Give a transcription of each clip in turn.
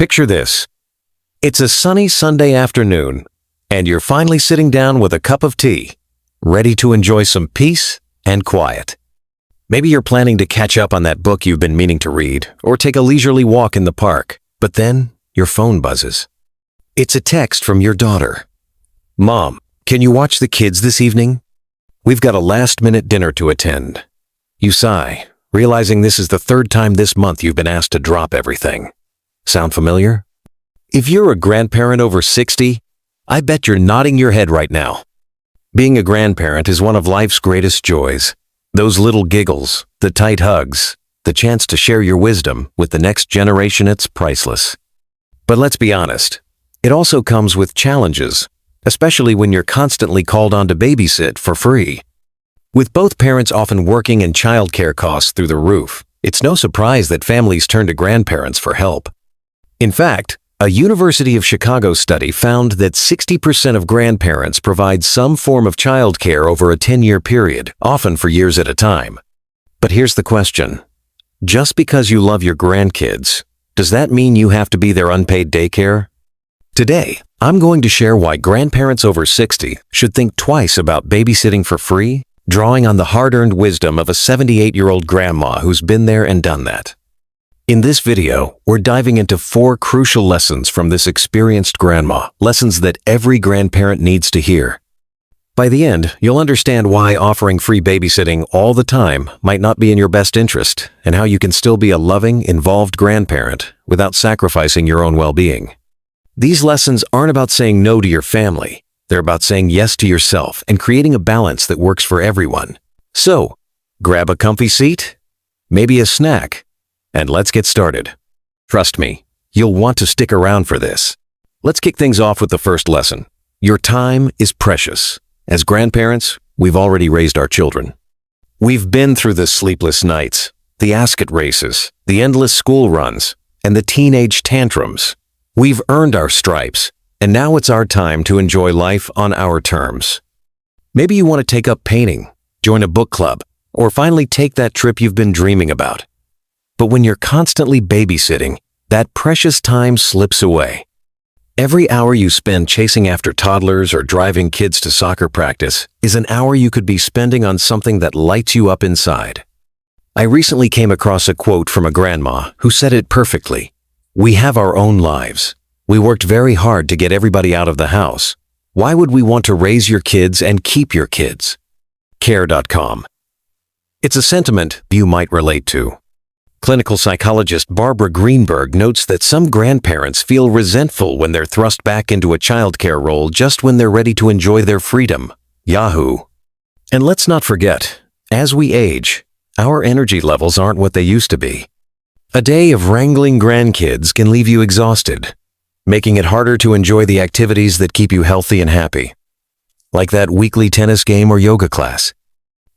Picture this. It's a sunny Sunday afternoon, and you're finally sitting down with a cup of tea, ready to enjoy some peace and quiet. Maybe you're planning to catch up on that book you've been meaning to read, or take a leisurely walk in the park, but then your phone buzzes. It's a text from your daughter. "Mom, can you watch the kids this evening? We've got a last-minute dinner to attend." You sigh, realizing this is the third time this month you've been asked to drop everything. Sound familiar? If you're a grandparent over 60, I bet you're nodding your head right now. Being a grandparent is one of life's greatest joys. Those little giggles, the tight hugs, the chance to share your wisdom with the next generation, it's priceless. But let's be honest, it also comes with challenges, especially when you're constantly called on to babysit for free. With both parents often working and childcare costs through the roof, it's no surprise that families turn to grandparents for help. In fact, a University of Chicago study found that 60% of grandparents provide some form of childcare over a 10-year period, often for years at a time. But here's the question. Just because you love your grandkids, does that mean you have to be their unpaid daycare? Today, I'm going to share why grandparents over 60 should think twice about babysitting for free, drawing on the hard-earned wisdom of a 78-year-old grandma who's been there and done that. In this video, we're diving into 4 crucial lessons from this experienced grandma, lessons that every grandparent needs to hear. By the end, you'll understand why offering free babysitting all the time might not be in your best interest, and how you can still be a loving, involved grandparent without sacrificing your own well-being. These lessons aren't about saying no to your family. They're about saying yes to yourself and creating a balance that works for everyone. So, grab a comfy seat, maybe a snack, and let's get started. Trust me, you'll want to stick around for this. Let's kick things off with the first lesson. Your time is precious. As grandparents, we've already raised our children. We've been through the sleepless nights, the ask-it races, the endless school runs, and the teenage tantrums. We've earned our stripes, and now it's our time to enjoy life on our terms. Maybe you want to take up painting, join a book club, or finally take that trip you've been dreaming about. But when you're constantly babysitting, that precious time slips away. Every hour you spend chasing after toddlers or driving kids to soccer practice is an hour you could be spending on something that lights you up inside. I recently came across a quote from a grandma who said it perfectly. "We have our own lives. We worked very hard to get everybody out of the house. Why would we want to raise your kids and keep your kids?" Care.com. It's a sentiment you might relate to. Clinical psychologist Barbara Greenberg notes that some grandparents feel resentful when they're thrust back into a childcare role just when they're ready to enjoy their freedom. Yahoo! And let's not forget, as we age, our energy levels aren't what they used to be. A day of wrangling grandkids can leave you exhausted, making it harder to enjoy the activities that keep you healthy and happy, like that weekly tennis game or yoga class.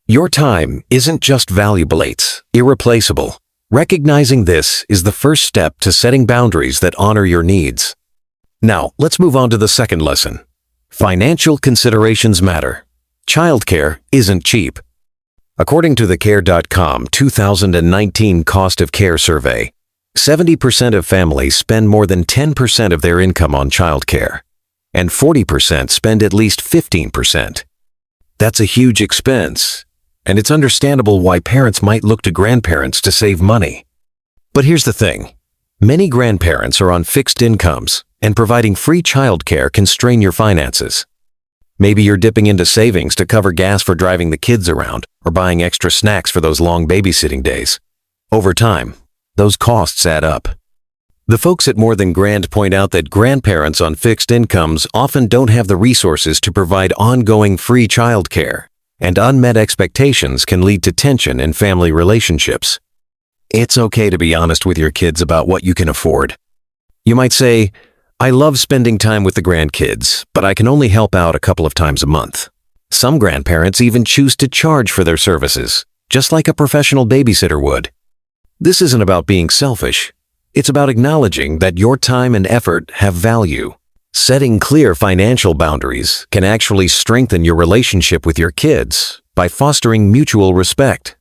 Your time isn't just valuable, it's irreplaceable. Recognizing this is the first step to setting boundaries that honor your needs. Now, let's move on to the second lesson. Financial considerations matter. Childcare isn't cheap. According to the Care.com 2019 Cost of Care survey, 70% of families spend more than 10% of their income on childcare, and 40% spend at least 15%. That's a huge expense, and it's understandable why parents might look to grandparents to save money. But here's the thing. Many grandparents are on fixed incomes, and providing free childcare can strain your finances. Maybe you're dipping into savings to cover gas for driving the kids around, or buying extra snacks for those long babysitting days. Over time, those costs add up. The folks at More Than Grand point out that grandparents on fixed incomes often don't have the resources to provide ongoing free childcare, and unmet expectations can lead to tension in family relationships. It's okay to be honest with your kids about what you can afford. You might say, "I love spending time with the grandkids, but I can only help out a couple of times a month." Some grandparents even choose to charge for their services, just like a professional babysitter would. This isn't about being selfish. It's about acknowledging that your time and effort have value. Setting clear financial boundaries can actually strengthen your relationship with your kids by fostering mutual respect.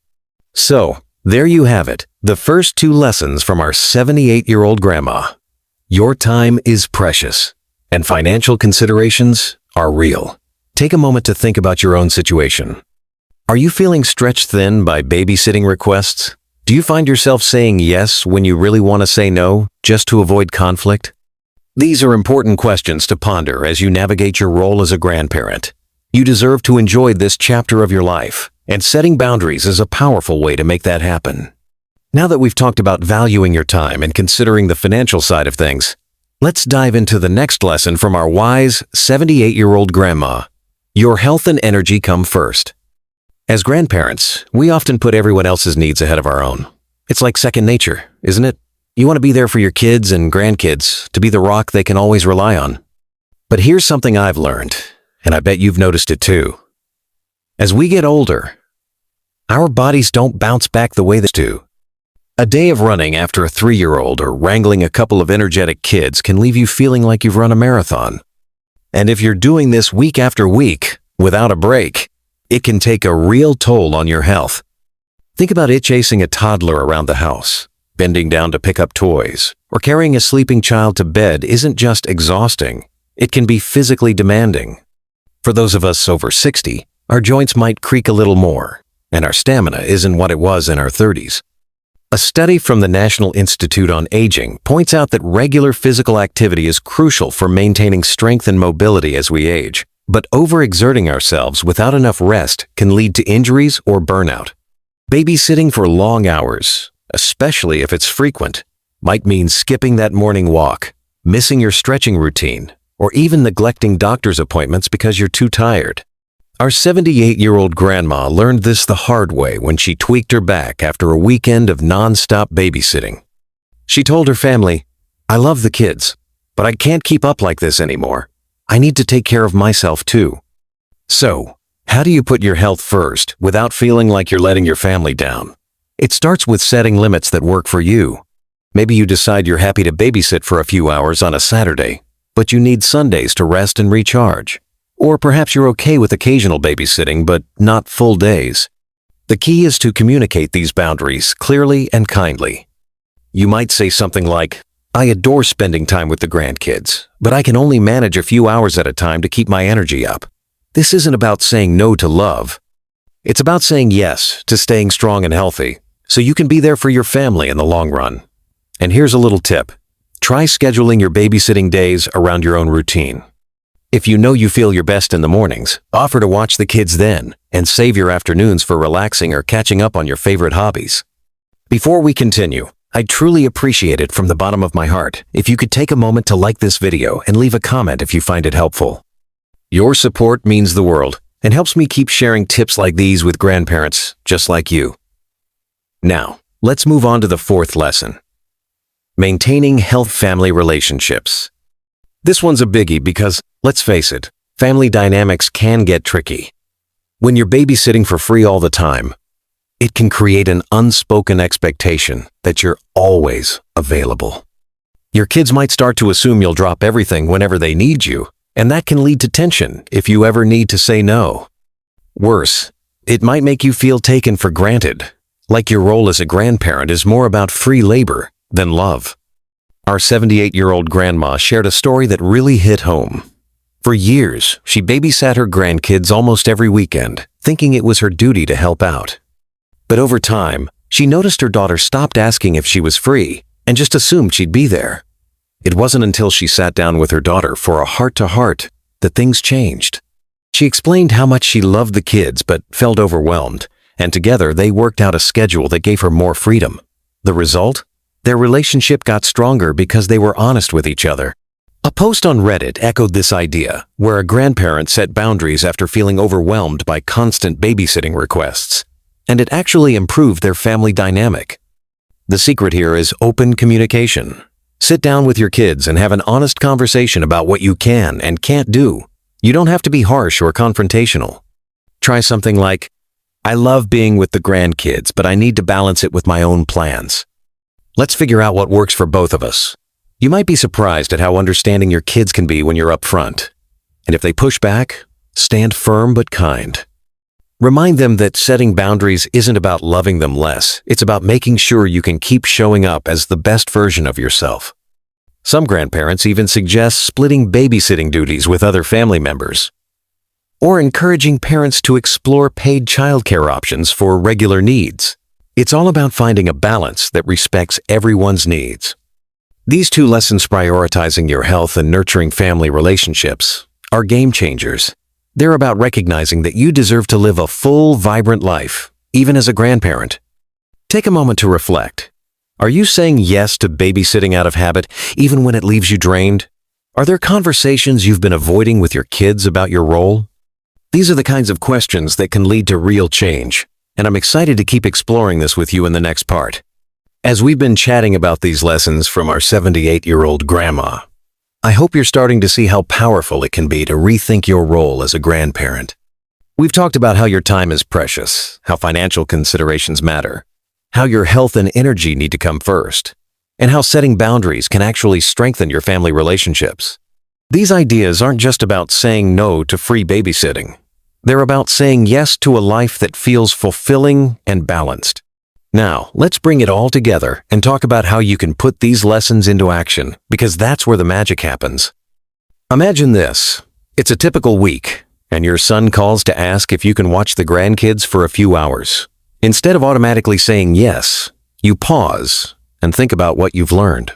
So, there you have it, the first 2 lessons from our 78-year-old grandma. Your time is precious, and financial considerations are real. Take a moment to think about your own situation. Are you feeling stretched thin by babysitting requests? Do you find yourself saying yes when you really want to say no, just to avoid conflict? These are important questions to ponder as you navigate your role as a grandparent. You deserve to enjoy this chapter of your life, and setting boundaries is a powerful way to make that happen. Now that we've talked about valuing your time and considering the financial side of things, let's dive into the next lesson from our wise 78-year-old grandma. Your health and energy come first. As grandparents, we often put everyone else's needs ahead of our own. It's like second nature, isn't it? You want to be there for your kids and grandkids, to be the rock they can always rely on. But here's something I've learned, and I bet you've noticed it too. As we get older, our bodies don't bounce back the way they do. A day of running after a 3-year-old or wrangling a couple of energetic kids can leave you feeling like you've run a marathon. And if you're doing this week after week, without a break, it can take a real toll on your health. Think about it: chasing a toddler around the house, bending down to pick up toys, or carrying a sleeping child to bed isn't just exhausting, it can be physically demanding. For those of us over 60, our joints might creak a little more, and our stamina isn't what it was in our 30s. A study from the National Institute on Aging points out that regular physical activity is crucial for maintaining strength and mobility as we age, but overexerting ourselves without enough rest can lead to injuries or burnout. Babysitting for long hours, especially if it's frequent, might mean skipping that morning walk, missing your stretching routine, or even neglecting doctor's appointments because you're too tired. Our 78-year-old grandma learned this the hard way when she tweaked her back after a weekend of non-stop babysitting. She told her family, "I love the kids, but I can't keep up like this anymore. I need to take care of myself too." So, how do you put your health first without feeling like you're letting your family down? It starts with setting limits that work for you. Maybe you decide you're happy to babysit for a few hours on a Saturday, but you need Sundays to rest and recharge. Or perhaps you're okay with occasional babysitting, but not full days. The key is to communicate these boundaries clearly and kindly. You might say something like, "I adore spending time with the grandkids, but I can only manage a few hours at a time to keep my energy up." This isn't about saying no to love. It's about saying yes to staying strong and healthy, so you can be there for your family in the long run. And here's a little tip. Try scheduling your babysitting days around your own routine. If you know you feel your best in the mornings, offer to watch the kids then, and save your afternoons for relaxing or catching up on your favorite hobbies. Before we continue, I'd truly appreciate it from the bottom of my heart if you could take a moment to like this video and leave a comment if you find it helpful. Your support means the world and helps me keep sharing tips like these with grandparents just like you. Now, let's move on to the fourth lesson. Maintaining healthy family relationships. This one's a biggie because, let's face it, family dynamics can get tricky. When you're babysitting for free all the time, it can create an unspoken expectation that you're always available. Your kids might start to assume you'll drop everything whenever they need you, and that can lead to tension if you ever need to say no. Worse, it might make you feel taken for granted, like your role as a grandparent is more about free labor than love. Our 78-year-old grandma shared a story that really hit home. For years, she babysat her grandkids almost every weekend, thinking it was her duty to help out. But over time, she noticed her daughter stopped asking if she was free and just assumed she'd be there. It wasn't until she sat down with her daughter for a heart-to-heart that things changed. She explained how much she loved the kids but felt overwhelmed, and together they worked out a schedule that gave her more freedom. The result? Their relationship got stronger because they were honest with each other. A post on Reddit echoed this idea, where a grandparent set boundaries after feeling overwhelmed by constant babysitting requests, and it actually improved their family dynamic. The secret here is open communication. Sit down with your kids and have an honest conversation about what you can and can't do. You don't have to be harsh or confrontational. Try something like, "I love being with the grandkids, but I need to balance it with my own plans. Let's figure out what works for both of us." You might be surprised at how understanding your kids can be when you're upfront. And if they push back, stand firm but kind. Remind them that setting boundaries isn't about loving them less. It's about making sure you can keep showing up as the best version of yourself. Some grandparents even suggest splitting babysitting duties with other family members, or encouraging parents to explore paid childcare options for regular needs. It's all about finding a balance that respects everyone's needs. These two lessons, prioritizing your health and nurturing family relationships, are game changers. They're about recognizing that you deserve to live a full, vibrant life, even as a grandparent. Take a moment to reflect. Are you saying yes to babysitting out of habit, even when it leaves you drained? Are there conversations you've been avoiding with your kids about your role? These are the kinds of questions that can lead to real change, and I'm excited to keep exploring this with you in the next part. As we've been chatting about these lessons from our 78-year-old grandma, I hope you're starting to see how powerful it can be to rethink your role as a grandparent. We've talked about how your time is precious, how financial considerations matter, how your health and energy need to come first, and how setting boundaries can actually strengthen your family relationships. These ideas aren't just about saying no to free babysitting. They're about saying yes to a life that feels fulfilling and balanced. Now, let's bring it all together and talk about how you can put these lessons into action, because that's where the magic happens. Imagine this. It's a typical week, and your son calls to ask if you can watch the grandkids for a few hours. Instead of automatically saying yes, you pause and think about what you've learned.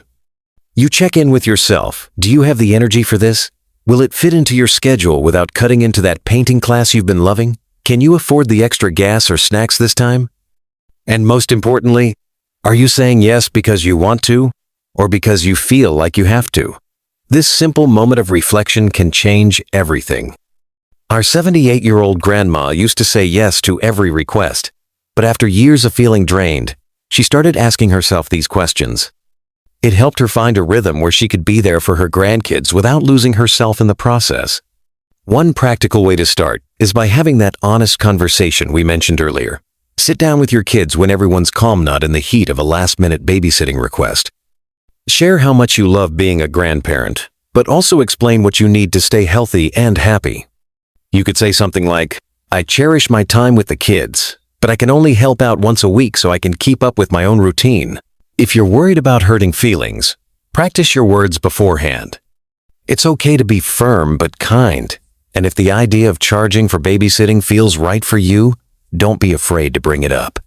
You check in with yourself. Do you have the energy for this? Will it fit into your schedule without cutting into that painting class you've been loving? Can you afford the extra gas or snacks this time? And most importantly, are you saying yes because you want to, or because you feel like you have to? This simple moment of reflection can change everything. Our 78-year-old grandma used to say yes to every request, but after years of feeling drained, she started asking herself these questions. It helped her find a rhythm where she could be there for her grandkids without losing herself in the process. One practical way to start is by having that honest conversation we mentioned earlier. Sit down with your kids when everyone's calm, not in the heat of a last-minute babysitting request. Share how much you love being a grandparent, but also explain what you need to stay healthy and happy. You could say something like, "I cherish my time with the kids, but I can only help out once a week so I can keep up with my own routine." If you're worried about hurting feelings, practice your words beforehand. It's okay to be firm but kind, and if the idea of charging for babysitting feels right for you, don't be afraid to bring it up.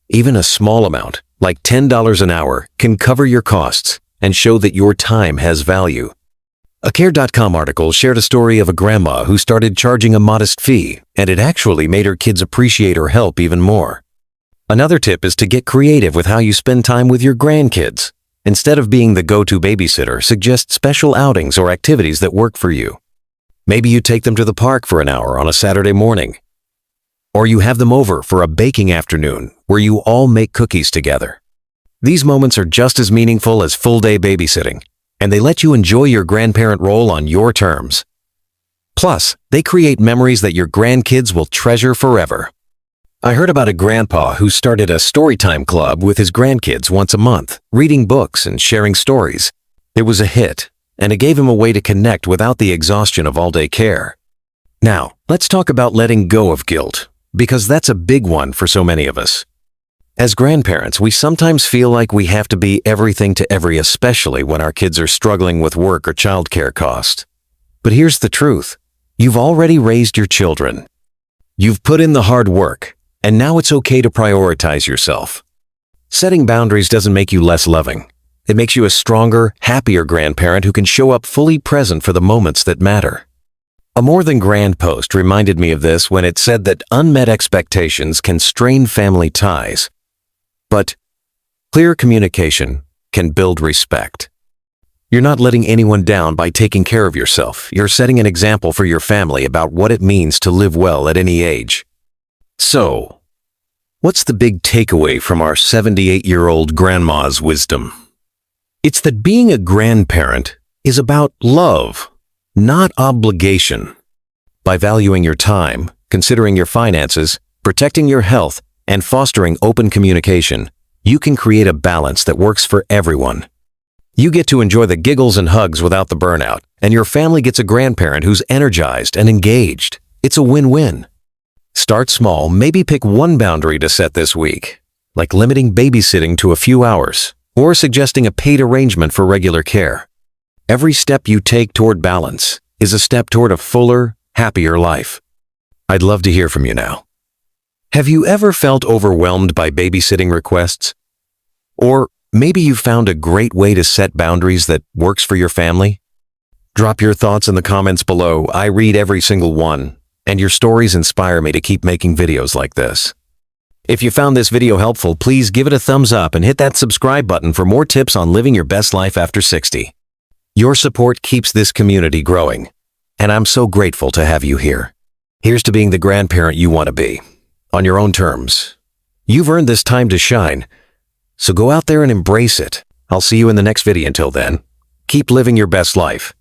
Even a small amount, like $10 an hour, can cover your costs and show that your time has value. A Care.com article shared a story of a grandma who started charging a modest fee, and it actually made her kids appreciate her help even more. Another tip is to get creative with how you spend time with your grandkids. Instead of being the go-to babysitter, suggest special outings or activities that work for you. Maybe you take them to the park for an hour on a Saturday morning. Or you have them over for a baking afternoon where you all make cookies together. These moments are just as meaningful as full-day babysitting, and they let you enjoy your grandparent role on your terms. Plus, they create memories that your grandkids will treasure forever. I heard about a grandpa who started a storytime club with his grandkids once a month, reading books and sharing stories. It was a hit, and it gave him a way to connect without the exhaustion of all-day care. Now, let's talk about letting go of guilt, because that's a big one for so many of us. As grandparents, we sometimes feel like we have to be everything to everyone, especially when our kids are struggling with work or childcare costs. But here's the truth. You've already raised your children. You've put in the hard work. And now it's okay to prioritize yourself. Setting boundaries doesn't make you less loving. It makes you a stronger, happier grandparent who can show up fully present for the moments that matter. A More Than Grand post reminded me of this when it said that unmet expectations can strain family ties, but clear communication can build respect. You're not letting anyone down by taking care of yourself. You're setting an example for your family about what it means to live well at any age. So, what's the big takeaway from our 78-year-old grandma's wisdom? It's that being a grandparent is about love, not obligation. By valuing your time, considering your finances, protecting your health, and fostering open communication, you can create a balance that works for everyone. You get to enjoy the giggles and hugs without the burnout, and your family gets a grandparent who's energized and engaged. It's a win-win. Start small, maybe pick one boundary to set this week, like limiting babysitting to a few hours, or suggesting a paid arrangement for regular care. Every step you take toward balance is a step toward a fuller, happier life. I'd love to hear from you now. Have you ever felt overwhelmed by babysitting requests? Or maybe you found a great way to set boundaries that works for your family? Drop your thoughts in the comments below. I read every single one, and your stories inspire me to keep making videos like this. If you found this video helpful, please give it a thumbs up and hit that subscribe button for more tips on living your best life after 60. Your support keeps this community growing, and I'm so grateful to have you here. Here's to being the grandparent you want to be, on your own terms. You've earned this time to shine, so go out there and embrace it. I'll see you in the next video. Until then, keep living your best life.